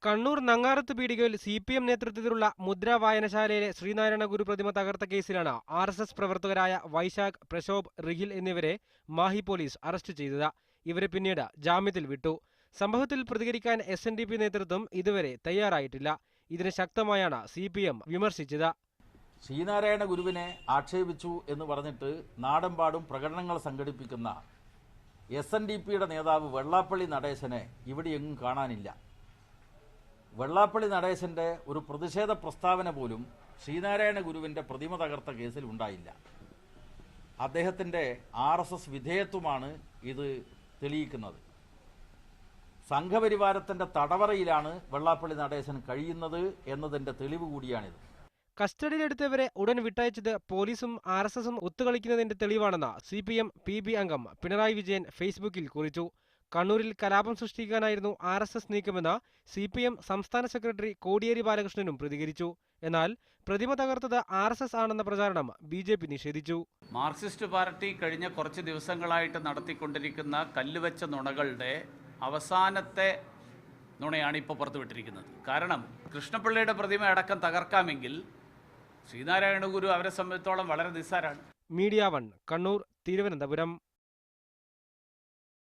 കണ്ണൂർ നങ്ങാരത്ത് പീടികയിൽ CPM നേതൃത്വത്തിലുള്ള മുദ്ര വായനശാലയിലെ ശ്രീനാരായണ ഗുരു പ്രതിമ തകർത്ത കേസിലാണ് RSS പ്രവർത്തകരായ വൈശാഖ്, പ്രശോഭ്, റിഹിൽ എന്നിവരെ മാഹി പോലീസ് അറസ്റ്റ് ചെയ്തത്. ഇവരെ പിന്നീട് ജാമ്യത്തിൽ വിട്ടു. സംഭവത്തിൽ പ്രതികരിക്കാൻ SNDP നേതൃത്വം ഇതുവരെ തയ്യാറായിട്ടില്ല. ഇതിനെ ശക്തമായാണ് CPM വിമർശിച്ചത്. ശ്രീനാരായണ ഗുരുവിനെ ആക്ഷേപിച്ചു എന്ന് പറഞ്ഞിട്ട് നാടെമ്പാടും പ്രകടനങ്ങൾ സംഘടിപ്പിക്കുന്ന SNDPയുടെ നേതാവ് വെള്ളാപ്പള്ളി നടേശനെ ഇവിടെയെങ്ങും കാണാനില്ല. വെള്ളാപ്പള്ളി നടേശന്റെ ഒരു പ്രതിഷേധ പ്രസ്താവന പോലും ശ്രീനാരായണ ഗുരുവിന്റെ പ്രതിമ തകർത്ത കേസിൽ ഉണ്ടായില്ല. അദ്ദേഹത്തിന്റെ RSS വിധേയത്വമാണ് ഇത് തെളിയിക്കുന്നത്. സംഘപരിവാരത്തിന്റെ തടവറയിലാണ് വെള്ളാപ്പള്ളി നടേശൻ കഴിയുന്നത് എന്നതിന്റെ തെളിവ് കൂടിയാണിത്. കസ്റ്റഡിയിലെടുത്തവരെ ഉടൻ വിട്ടയച്ചത് പോലീസും RSSും ഒത്തുകളിക്കുന്നതിന്റെ തെളിവാണെന്ന് CPM PB അംഗം പിണറായി വിജയൻ ഫേസ്ബുക്കിൽ കുറിച്ചു. കണ്ണൂരിൽ കലാപം സൃഷ്ടിക്കാനായിരുന്നു RSS നീക്കമെന്ന് CPM സംസ്ഥാന സെക്രട്ടറി കോടിയേരി ബാലകൃഷ്ണനും പ്രതികരിച്ചു. എന്നാൽ പ്രതിമ തകർത്തത് RSS ആണെന്ന പ്രചാരണം BJP നിഷേധിച്ചു. മാർക്സിസ്റ്റ് പാർട്ടി കഴിഞ്ഞ കുറച്ച് ദിവസങ്ങളായിട്ട് നടത്തിക്കൊണ്ടിരിക്കുന്ന കല്ലുവെച്ച നുണകളുടെ അവസാനത്തെ നുണയാണ് ഇപ്പോൾ പുറത്തുവിട്ടിരിക്കുന്നത്. കാരണം കൃഷ്ണപിള്ളയുടെ പ്രതിമ അടക്കം തകർക്കാമെങ്കിൽ ശ്രീനാരായണ ഗുരു അവരെ സംബന്ധിച്ചോളം വളരെ നിസ്സാരാണ്. മീഡിയ 1 കണ്ണൂർ, തിരുവനന്തപുരം.